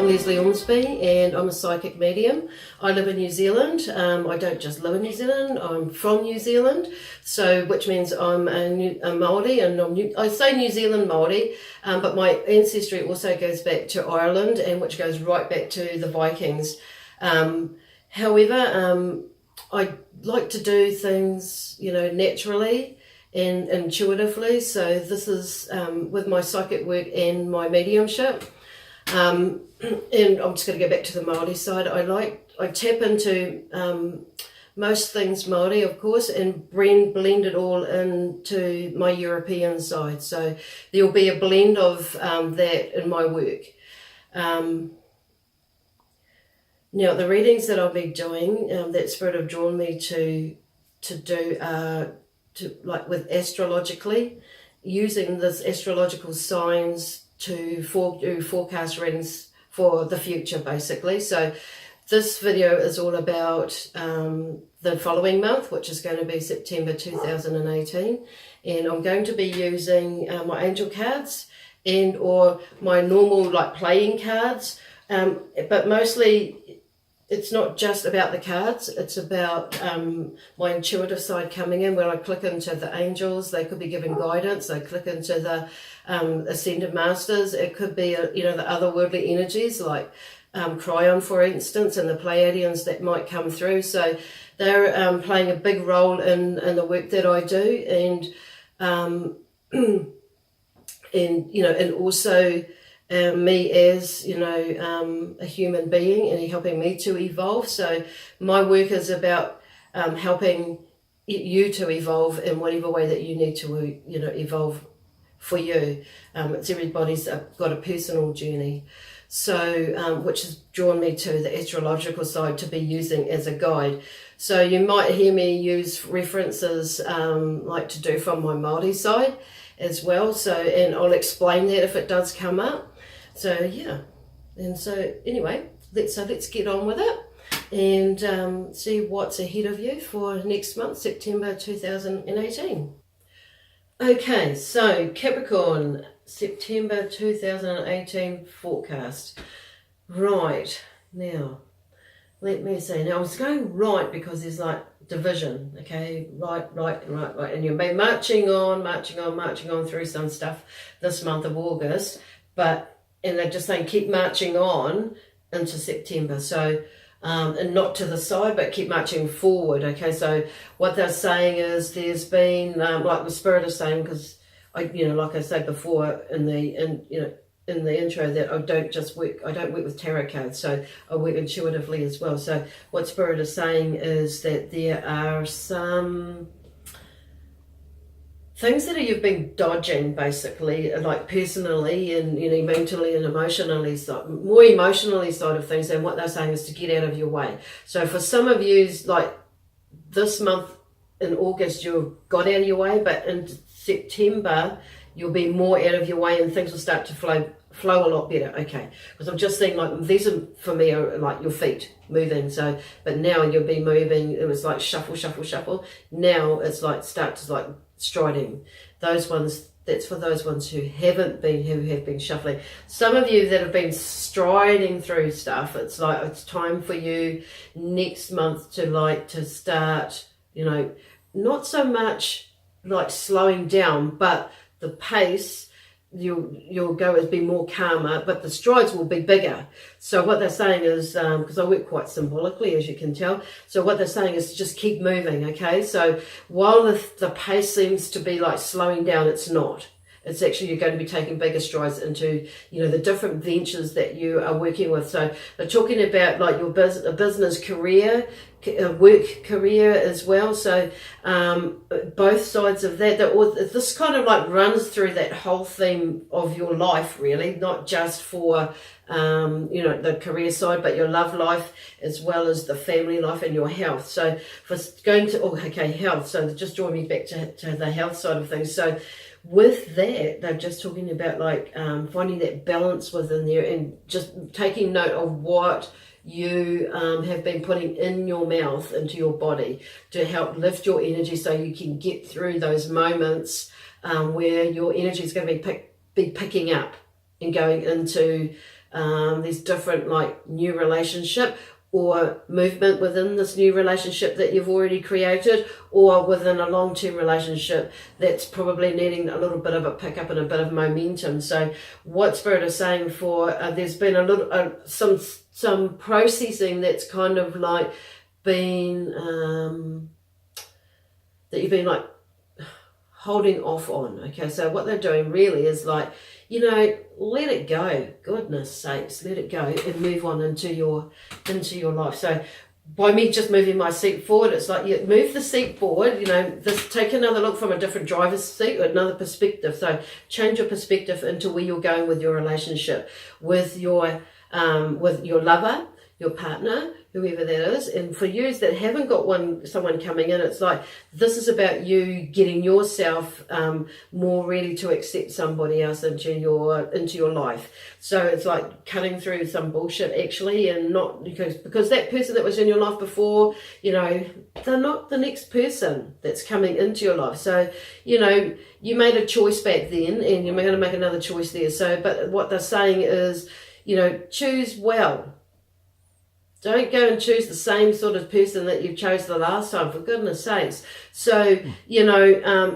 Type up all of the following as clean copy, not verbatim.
I'm Lesley Ormsby and I'm a psychic medium. I live in New Zealand. I don't just live in New Zealand, I'm from New Zealand, so which means I'm a Māori, and I say New Zealand Māori, but my ancestry also goes back to Ireland, and which goes right back to the Vikings. However, I like to do things, naturally and intuitively, so this is with my psychic work and my mediumship. And I'm just going to go back to the Māori side. I tap into most things Māori, of course, and blend it all into my European side. So there'll be a blend of that in my work. Now, the readings that I'll be doing, that Spirit have drawn me to do with astrologically, using this astrological signs to do forecast readings for the future, basically. So this video is all about the following month, which is going to be September 2018, and I'm going to be using my angel cards and or my normal playing cards, but mostly it's not just about the cards, it's about my intuitive side coming in. When I click into the angels, they could be giving guidance. I click into the ascended masters, it could be the otherworldly energies like Cryon, for instance, and the Pleaidians that might come through. So they're playing a big role in the work that I do, and also me as a human being and helping me to evolve. So my work is about helping you to evolve in whatever way that you need to evolve for you. It's everybody's got a personal journey, so which has drawn me to the astrological side to be using as a guide. So you might hear me use references to do from my Māori side as well, and I'll explain that if it does come up. So yeah, and so anyway, let's get on with it and see what's ahead of you for next month, September 2018. Okay, so Capricorn, September 2018 forecast. Right, now, let me see. Now I was going right because there's division, okay, right, and you'll be marching on through some stuff this month of August, and they're just saying keep marching on into September, so and not to the side, but keep marching forward. Okay, so what they're saying is there's been like the Spirit is saying, because like I said before in the intro, that I don't work with tarot cards, so I work intuitively as well. So what Spirit is saying is that there are some things that you've been dodging, basically, personally and mentally and emotionally, more emotionally side of things. And what they're saying is to get out of your way. So for some of you, this month in August, you've got out of your way, but in September you'll be more out of your way and things will start to flow a lot better. Okay, because I'm just saying these are for me are your feet moving. So but now you'll be moving. It was shuffle. Now it's start to striding. Those ones, that's for those ones who have been shuffling. Some of you that have been striding through stuff, it's it's time for you next month to start, not so much slowing down, but the pace you'll go as be more calmer, but the strides will be bigger. So what they're saying is, because I work quite symbolically, as you can tell, so what they're saying is just keep moving. Okay, so while the pace seems to be slowing down, it's not. It's actually, you're going to be taking bigger strides into, the different ventures that you are working with. So they're talking about your business career, work career as well. So both sides of that, this kind of runs through that whole theme of your life, really, not just for the career side, but your love life as well as the family life and your health. So for going to health, so just drawing me back to the health side of things. So with that, they're just talking about finding that balance within there and just taking note of what you have been putting in your mouth, into your body, to help lift your energy so you can get through those moments where your energy is going to be picking up and going into There's different like new relationship or movement within this new relationship that you've already created, or within a long-term relationship that's probably needing a little bit of a pickup and a bit of momentum. So what Spirit is saying for, there's been a little, some processing that's kind of like been, that you've been like holding off on. Okay, so what they're doing really is like, you know, let it go. Goodness sakes, let it go and move on into your life. So by me just moving my seat forward, it's like you move the seat forward, you know, take another look from a different driver's seat or another perspective. So change your perspective into where you're going with your relationship, with your lover, your partner, whoever that is. And for you that haven't got someone coming in, it's like this is about you getting yourself more ready to accept somebody else into your life. So it's like cutting through some bullshit actually, and not because that person that was in your life before, you know, they're not the next person that's coming into your life. So, you know, you made a choice back then and you're going to make another choice there. So, but what they're saying is, you know, choose well. Don't go and choose the same sort of person that you chose the last time, for goodness sakes. So, you know,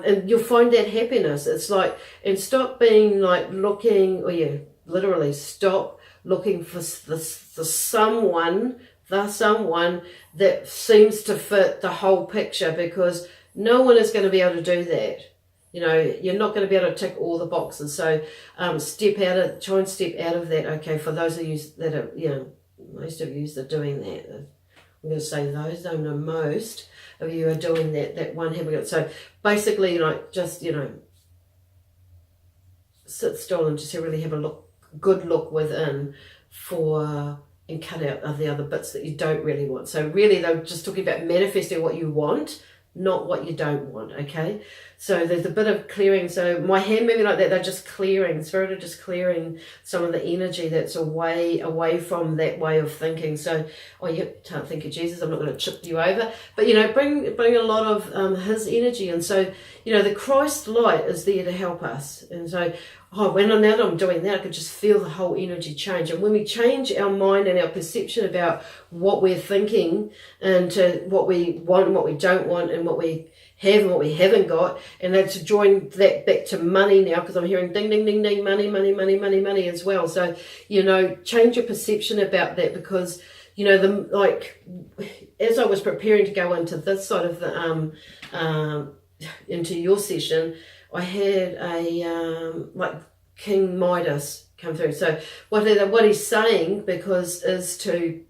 and you'll find that happiness. It's like, and stop being like looking, or yeah, literally stop looking for the someone that seems to fit the whole picture, because no one is going to be able to do that. You know, you're not going to be able to tick all the boxes. So try and step out of that. Okay, for those of you that are, you know, most of you are doing that. I'm going to say those, I know most of you are doing that one habit. So basically, like, just, you know, sit still and just really have a good look within and cut out the other bits that you don't really want. So really, they're just talking about manifesting what you want, not what you don't want, okay? So there's a bit of clearing. So my hand moving like that, they're just clearing, Spirit are just clearing some of the energy that's away from that way of thinking. So, oh, you can't think of Jesus, I'm not going to chip you over. But, you know, bring a lot of his energy. And so, you know, the Christ light is there to help us. And so, now that I'm doing that, I could just feel the whole energy change. And when we change our mind and our perception about what we're thinking into what we want and what we don't want and what we have and what we haven't got, and then to join that back to money now, because I'm hearing ding, ding, ding, ding, money as well. So, you know, change your perception about that, because, you know, as I was preparing to go into this side of the, into your session, I had a, King Midas come through. So what he's saying, is to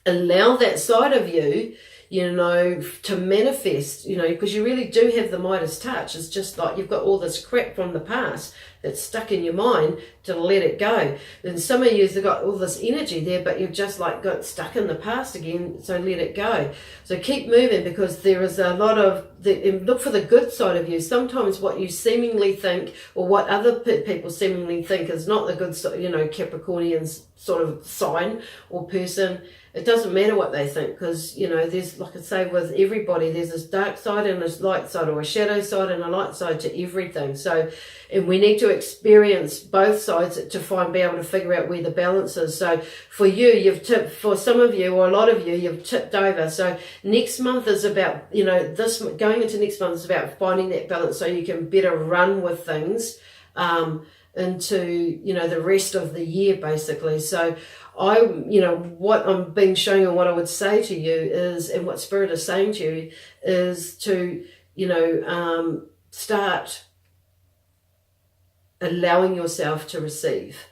allow that side of you, you know, to manifest, you know, because you really do have the Midas touch. It's just like you've got all this crap from the past that's stuck in your mind, to let it go. And some of you have got all this energy there, but you've just like got stuck in the past again, so let it go. So keep moving, because there is a lot of, look for the good side of you. Sometimes what you seemingly think, or what other people seemingly think is not the good, you know, Capricornian sort of sign or person. It doesn't matter what they think, because, you know, there's, like I say, with everybody, there's this dark side and this light side, or a shadow side and a light side to everything. So, and we need to experience both sides to be able to figure out where the balance is. So for you, for some of you, or a lot of you, you've tipped over. So next month is about, you know, going into next month is about finding that balance, so you can better run with things into, you know, the rest of the year, basically. So you know, what I'm being shown, and what I would say to you is, and what Spirit is saying to you is to, you know, start allowing yourself to receive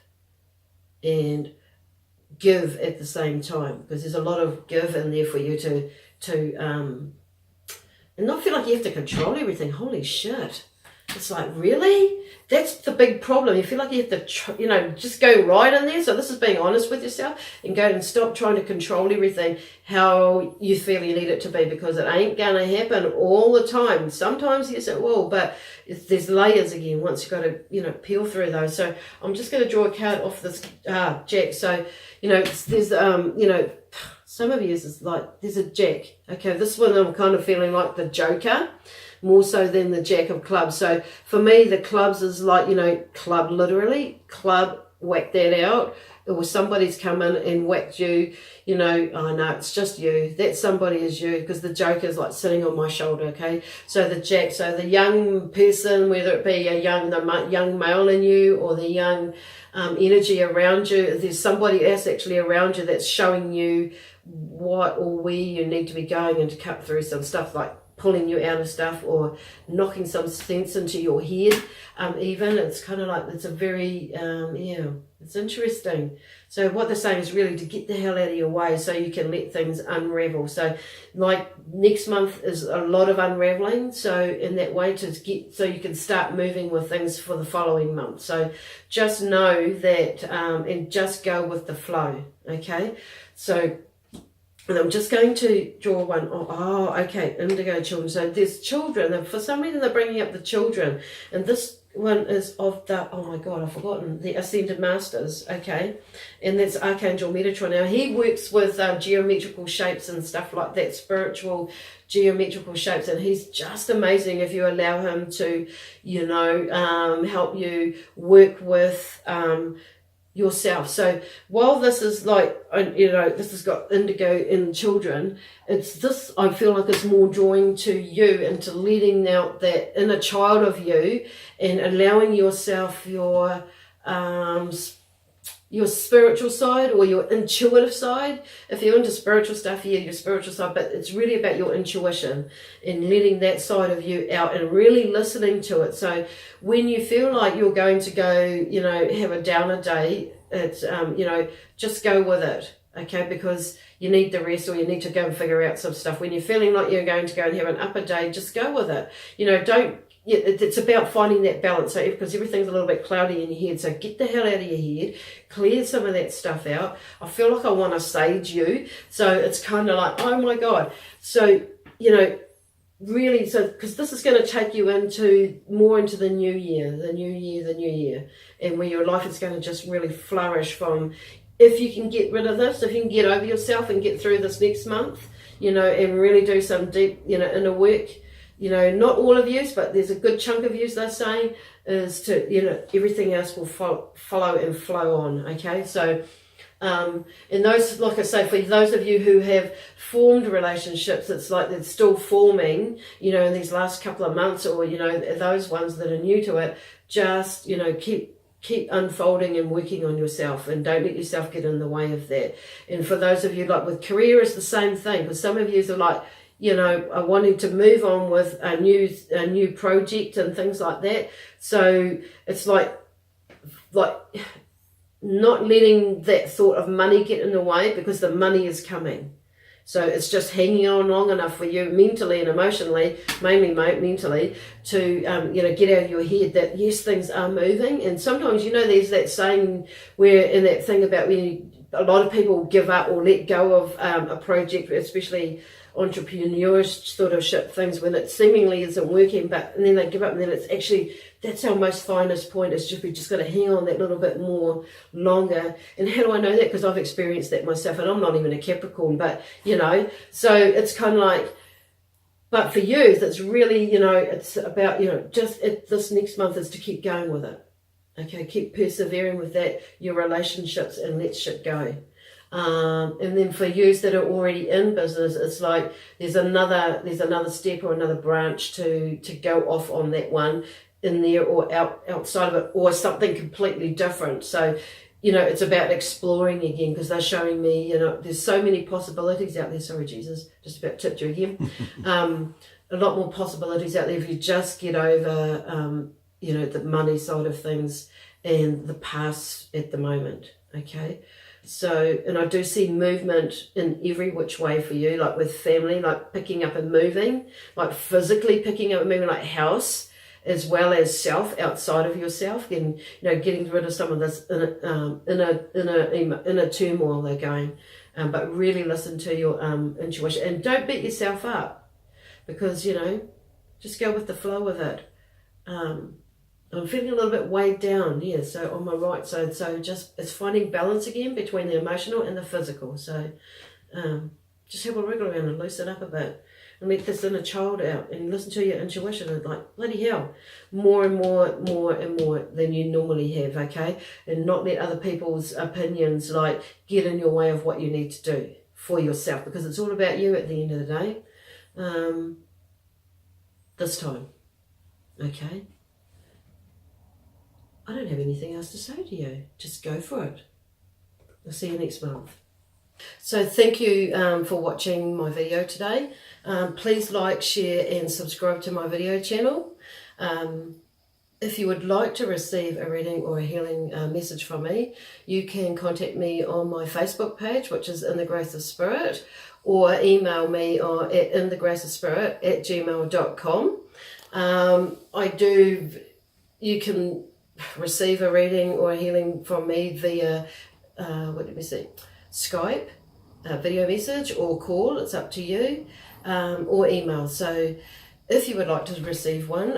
and give at the same time, because there's a lot of give in there for you to and not feel like you have to control everything. Holy shit. It's like, really? That's the big problem. You feel like you have to, you know, just go right in there. So this is being honest with yourself, and go and stop trying to control everything how you feel you need it to be, because it ain't going to happen all the time. Sometimes, yes, it will, but there's layers again once you've got to, you know, peel through those. So I'm just going to draw a card off this Jack. So, you know, there's, you know, some of you is like, there's a Jack. Okay, this one I'm kind of feeling like the Joker, more so than the Jack of Clubs. So for me, the clubs is like, you know, club, literally, club whack that out, or somebody's come in and whacked you, you know, oh no, it's just you. That somebody is you, because the Joker's like sitting on my shoulder, okay? So the young person, whether it be the young male in you or the young energy around you, there's somebody else actually around you that's showing you what or where you need to be going, and to cut through some stuff, like pulling you out of stuff or knocking some sense into your head. Even it's kind of like, it's a very it's interesting. So what they're saying is really to get the hell out of your way so you can let things unravel. So like next month is a lot of unraveling, so in that way, to get, so you can start moving with things for the following month. So just know that and just go with the flow, okay? So, and I'm just going to draw one. Oh, okay, indigo children. So there's children, and for some reason they're bringing up the children. And this one is of the, oh my God, I've forgotten, the Ascended Masters, okay? And that's Archangel Metatron. Now, he works with geometrical shapes and stuff like that, spiritual geometrical shapes. And he's just amazing if you allow him to, you know, help you work with yourself. So while this is like, you know, this has got indigo in children, it's this, I feel like it's more drawing to you and to letting out that inner child of you and allowing yourself your spiritual side or your intuitive side. If you're into spiritual stuff, yeah, your spiritual side, but it's really about your intuition and letting that side of you out and really listening to it. So when you feel like you're going to go, you know, have a downer day, it's, you know, just go with it, okay? Because you need the rest, or you need to go and figure out some stuff. When you're feeling like you're going to go and have an upper day, just go with it. You know, it's about finding that balance. So because everything's a little bit cloudy in your head, so get the hell out of your head, clear some of that stuff out. I feel like I want to sage you, so it's kind of like, oh my God. So, you know, really, so because this is going to take you more into the new year, and where your life is going to just really flourish from. If you can get rid of this, if you can get over yourself and get through this next month, you know, and really do some deep, you know, inner work. You know, not all of you, but there's a good chunk of you, they're saying, is to, you know, everything else will follow and flow on, okay? So, and those, like I say, for those of you who have formed relationships, it's like it's still forming, you know, in these last couple of months, or, you know, those ones that are new to it, just, you know, keep unfolding and working on yourself, and don't let yourself get in the way of that. And for those of you, like with career, it's the same thing, because some of you are like, you know, are wanting to move on with a new project and things like that. So it's like not letting that thought of money get in the way, because the money is coming. So it's just hanging on long enough for you mentally and emotionally, mainly mentally, to you know, get out of your head that yes, things are moving. And sometimes, you know, there's that saying where, in that thing about when a lot of people give up or let go of a project, especially entrepreneurial sort of shit things, when it seemingly isn't working, and then they give up, and then it's actually, that's our most finest point, is just we just got to hang on that little bit more longer. And how do I know that? Because I've experienced that myself, and I'm not even a Capricorn, but you know, so it's kind of like, but for you, it's really, you know, it's about, you know, just this next month is to keep going with it, okay? Keep persevering with that, your relationships, and let shit go. And then for yous that are already in business, it's like there's another step or another branch to go off on that one in there, or outside of it, or something completely different. So, you know, it's about exploring again, because they're showing me, you know, there's so many possibilities out there. Sorry, Jesus, just about tipped you again. A lot more possibilities out there if you just get over, you know, the money side of things and the past at the moment, okay? So, and I do see movement in every which way for you, like with family, like picking up and moving, like physically picking up and moving, like house, as well as self, outside of yourself, and, you know, getting rid of some of this inner turmoil they're going. But really listen to your intuition, and don't beat yourself up, because, you know, just go with the flow of it. I'm feeling a little bit weighed down, yeah, so on my right side. So just, it's finding balance again between the emotional and the physical. So just have a wriggle around and loosen up a bit. and let this inner child out and listen to your intuition, and like, bloody hell, more and more than you normally have, okay? And not let other people's opinions like get in your way of what you need to do for yourself, because it's all about you at the end of the day. This time, okay? I don't have anything else to say to you. Just go for it. I'll see you next month. So thank you for watching my video today. Please like, share and subscribe to my video channel. If you would like to receive a reading or a healing message from me, you can contact me on my Facebook page, which is In the Grace of Spirit, or email me at inthegraceofspirit@gmail.com. You can receive a reading or a healing from me via, Skype, video message or call, it's up to you, or email. So if you would like to receive one,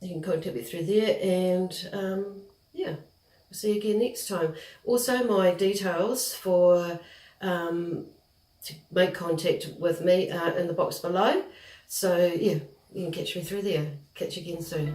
you can contact me through there, and yeah, we'll see you again next time. Also, my details for to make contact with me are in the box below. So yeah, you can catch me through there. Catch you again soon.